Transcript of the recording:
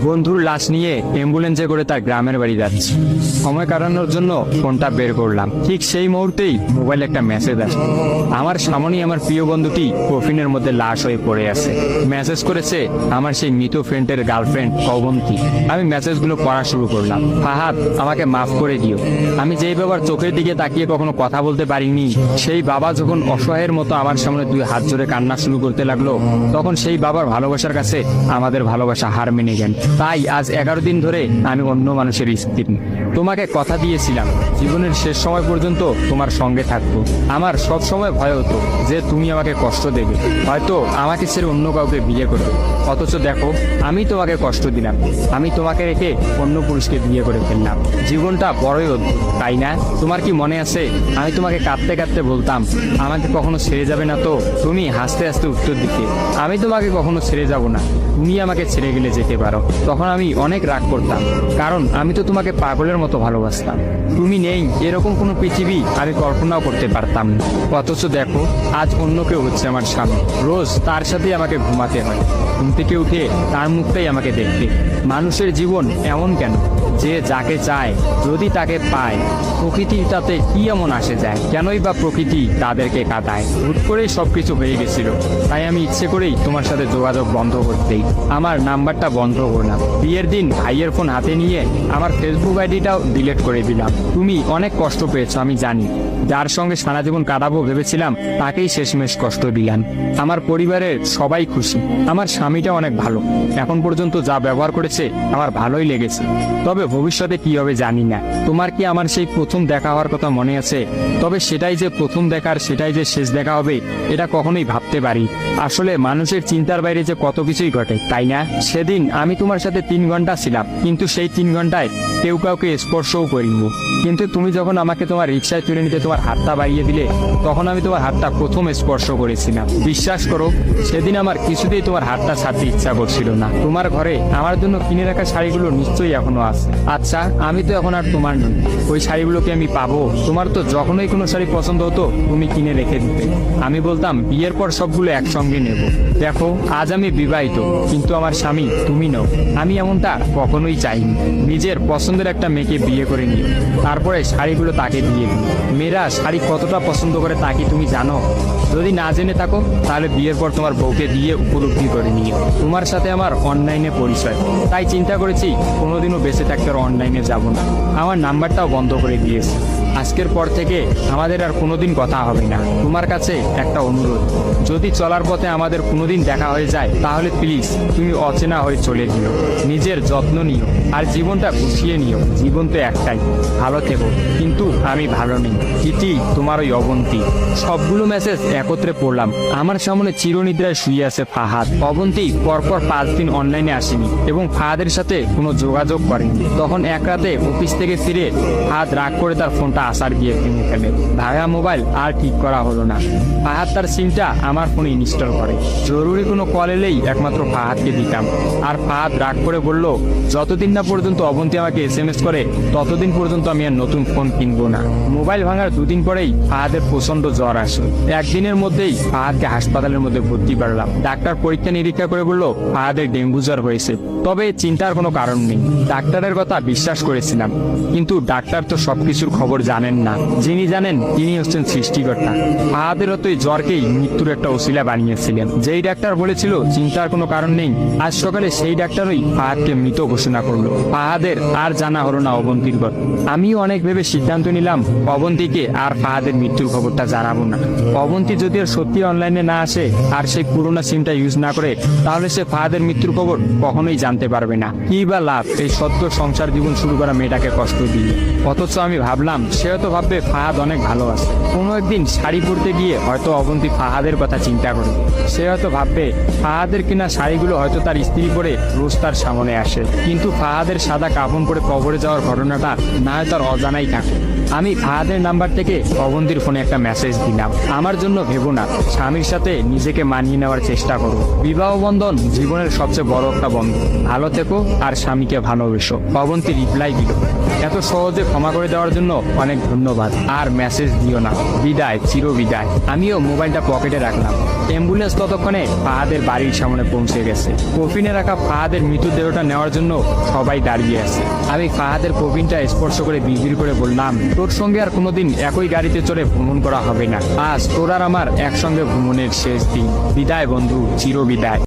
বন্ধুর লাশ নিয়ে অ্যাম্বুলেন্সে করে তার গ্রামের বাড়ি যাচ্ছি। সময় কাটানোর জন্য ফোনটা বের করলাম। ঠিক সেই মুহূর্তেই মোবাইলে একটা মেসেজ আসে। আমার সামনেই আমার প্রিয় বন্ধুটি কফিনের মধ্যে লাশ হয়ে পড়ে আছে। মেসেজ করেছে আমার সেই মৃত ফ্রেন্ডের গার্লফ্রেন্ড অবন্তী। আমি মেসেজগুলো পড়া শুরু করলাম। ফাহাদ, আমাকে মাফ করে দিও। আমি যেই বাবার চোখের দিকে তাকিয়ে কখনো কথা বলতে পারিনি, সেই বাবা যখন অসহায়ের মতো আমার সামনে দুই হাত জোড়ে কান্না শুরু করতে লাগলো, তখন সেই বাবার ভালোবাসার কাছে আমাদের ভালোবাসা হার মেনে গেল। তাই আজ 11 দিন ধরে আমি অন্য মানুষের স্ত্রী। তোমাকে কথা দিয়েছিলাম জীবনের শেষ সময় পর্যন্ত তোমার সঙ্গে থাকবো। আমার সব সময় ভয় হতো যে তুমি আমাকে কষ্ট দেবে, হয়তো আমাকে ছেড়ে অন্য কাউকে বিয়ে করবে। অথচ দেখো, আমি তোমাকে কষ্ট দিলাম, আমি তোমাকে রেখে অন্য পুরুষকে বিয়ে করে ফেললাম। জীবনটা বড়ই অদ্ভুত, তাই না? তোমার কি মনে আছে আমি তোমাকে কাঁদতে কাঁদতে বলতাম আমাকে কখনো ছেড়ে যাবে না? তো তুমি হাসতে হাসতে উত্তর দিতে আমি তোমাকে কখনো ছেড়ে যাব না, তুমি আমাকে ছেড়ে গেলে যেতে পারো। তখন আমি অনেক রাগ করতাম, কারণ আমি তো তোমাকে পাগলের মতো ভালোবাসতাম। তুমি নেই এরকম কোনো পৃথিবী আমি কল্পনাও করতে পারতাম না। অথচ দেখো, আজ অন্য কেউ হচ্ছে আমার স্বামী। রোজ তার সাথেই আমাকে ঘুমাতে হয়, ঘুম থেকে উঠে তার মুখটাই আমাকে দেখতে। মানুষের জীবন এমন কেন যে যাকে চায় যদি তাকে পায়? প্রকৃতি তাতে কি এমন আসে যায়? কেনই বা প্রকৃতি তাদেরকে কাঁদায়? হুট করেই সবকিছু হয়ে গেছিল, তাই আমি ইচ্ছে করেই তোমার সাথে যোগাযোগ বন্ধ করতেই আমার নাম্বারটা বন্ধ করলাম। বিয়ের দিন ভাইয়ের ফোন হাতে নিয়ে আমার ফেসবুক আইডিটাও ডিলিট করে দিলাম। তুমি অনেক কষ্ট পেয়েছো আমি জানি, যার সঙ্গে সারা জীবন কাটাবো ভেবেছিলাম তাকেই শেষমেশ কষ্ট দিলাম। আমার পরিবারের সবাই খুশি, আমার স্বামীটা অনেক ভালো, এখন পর্যন্ত যা ব্যবহার করেছে আমার ভালোই লেগেছে। তবে ভবিষ্যতে কি হবে জানি না। তোমার কি আমার সেই প্রথম দেখা হওয়ার কথা মনে আছে? তবে সেটাই যে প্রথম দেখার, সেটাই যে শেষ দেখা হবে, এটা কখনোই ভাবতে পারি। আসলে মানুষের চিন্তার বাইরে যে কত কিছুই ঘটে, তাই না? সেদিন আমি তোমার সাথে 3 ঘন্টা ছিলাম, কিন্তু সেই 3 ঘন্টায় কেউ কাউকে স্পর্শও করিনি। কিন্তু তুমি যখন আমাকে তোমার রিক্সায় তুলে নিতে তোমার হাতটা বাড়িয়ে দিলে, তখন আমি তোমার হাতটা প্রথম স্পর্শ করেছিলাম। বিশ্বাস করো, সেদিন আমার কিছুতেই তোমার হাতটা ছাড়তে ইচ্ছা করছিল না। তোমার ঘরে আমার জন্য কিনে রাখা শাড়িগুলো নিশ্চয়ই এখনো আছে। আচ্ছা, আমি তো এখন আর তোমার নই, ওই শাড়িগুলোকে আমি পাবো? তোমার তো যখনই কোনো শাড়ি পছন্দ হতো তুমি কিনে রেখে দিতে, আমি বলতাম বিয়ের পর সবগুলো একসঙ্গে নেব। দেখো, আজ আমি বিবাহিত, কিন্তু আমার স্বামী তুমি নও। আমি এমনটা কখনোই চাইনি। নিজের পছন্দের একটা মেয়েকে বিয়ে করে নিও, তারপরে শাড়িগুলো তাকে দিয়ে দিই। মেয়েরা শাড়ি কতটা পছন্দ করে তা কি তুমি জানো? যদি না জেনে থাকো তাহলে বিয়ের পর তোমার বউকে দিয়ে উপলব্ধি করে নিও। তোমার সাথে আমার অনলাইনে পরিচয়, তাই চিন্তা করেছি কোনোদিনও বেঁচে থাকতে আর অনলাইনে যাব না। আমার নাম্বারটাও বন্ধ করে দিয়েছি। আজকের পর থেকে আমাদের আর কোনোদিন কথা হবে না। তোমার কাছে একটা অনুরোধ, যদি চলার পথে আমাদের কোনোদিন দেখা হয়ে যায় তাহলে প্লিজ তুমি অচেনা হয়ে চলে দিও। নিজের যত্ন নিও আর জীবনটা গুছিয়ে নিও। জীবন তো একটাই, ভালো থেকো। কিন্তু আমি ভালো নেই। ইতি, তোমার ওই অবন্তী। সবগুলো মেসেজ একত্রে পড়লাম। আমার সামনে চিরনিদ্রায় শুয়ে আছে ফাহাদ। অবন্তী পরপর 5 দিন অনলাইনে আসেনি এবং ফাহাদের সাথে কোনো যোগাযোগ করেনি। তখন এক রাতে অফিস থেকে ফিরে ফাহাদ রাগ করে তার ফোনটা আসার গিয়ে ভেঙে ফেলে। ভাঙা মোবাইল আর ঠিক করা হলো না। ফাহাদ তার সিমটা আমার ফোনে ইনস্টল করে। জরুরি কোনো কল এলেই একমাত্র ফাহাদকে দিতাম। আর ফাহাদ রাগ করে বলল, যতদিন না পর্যন্ত অবন্তী আমাকে SMS করে ততদিন পর্যন্ত আমি আর নতুন ফোন কিনবো না। মোবাইল ভাঙার 2 দিন পরেই ফাহাদের প্রচন্ড জ্বর আসে। একদিনের মধ্যেই ফাহাদকে হাসপাতালের মধ্যে ভর্তি করলাম। ডাক্তার পরীক্ষা নিরীক্ষা করে বলল ফাহাদের ডেঙ্গু জ্বর হয়েছে। তবে চিন্তার কোনো কারণ নেই। ডাক্তারের কথা বিশ্বাস করেছিলাম, কিন্তু ডাক্তার তো সবকিছুর খবর জানেন না। যিনি জানেন তিনি হচ্ছেন সৃষ্টিকর্তা। ফাহাদের হয়তো এই জ্বরকেই মৃত্যুর একটা ওসিলা বানিয়েছিলেন। যেই ডাক্তার বলেছিল চিন্তার কোনো কারণ নেই, আজ সকালে সেই ডাক্তারই ফাহাদকে মৃত ঘোষণা করলো। ফাহাদের আর জানা হলো না অবন্তীর কথা। আমিও অনেক ভেবে সিদ্ধান্ত নিলাম অবন্তীকে আর ফাহাদের মৃত্যুর খবরটা জানাবো না। অবন্তী যদি আর সত্যি অনলাইনে না আসে আর সেই পুরোনো সিমটা ইউজ না করে, তাহলে সে ফাহাদের মৃত্যুর খবর কখনোই জানতে পারবে না। কি বা লাভ এই সত্য সংসার জীবন শুরু করা মেয়েটাকে কষ্ট দিয়ে? অথচ আমি ভাবলাম সে হয়তো ভাববে ফাহাদ অনেক ভালো আছে। কোনো একদিন শাড়ি পরতে গিয়ে হয়তো অবন্তী ফাহাদের কথা চিন্তা করে। সে হয়তো ভাববে ফাহাদের কিনা শাড়িগুলো হয়তো তার স্ত্রী পরে রোজ তার সামনে আসে, কিন্তু ফাহাদের সাদা কাফন পরে কবরে যাওয়ার ঘটনাটা না হয় তার অজানাই থাকে। আমি ফাহাদের নাম্বার থেকে অবন্তীর ফোনে একটা মেসেজ দিলাম, আমার জন্য ভেবো না, স্বামীর সাথে নিজেকে মানিয়ে নেওয়ার চেষ্টা করো। বিবাহ বন্ধন জীবনের সবচেয়ে বড় একটা বন্ধন। ভালো থেকো আর স্বামীকে ভালোবেসো। অবন্তী রিপ্লাই দিল, এত সহজে ক্ষমা করে দেওয়ার জন্য অনেক ধন্যবাদ, আর মেসেজ দিও না, বিদায়, চির বিদায়। আমিও মোবাইলটা পকেটে রাখলাম। অ্যাম্বুলেন্স ততক্ষণে ফাহাদের বাড়ির সামনে পৌঁছে গেছে। কফিনে রাখা ফাহাদের মৃতদেহটা নেওয়ার জন্য সবাই দাঁড়িয়ে আছে। আমি ফাহাদের কফিনটা স্পর্শ করে বিড়বিড় করে বললাম, তোর সঙ্গে আর কোনোদিন একই গাড়িতে চড়ে ভ্রমণ করা হবে না। আজ তোর আর আমার একসঙ্গে ভ্রমণের শেষ দিন। বিদায় বন্ধু, চির বিদায়।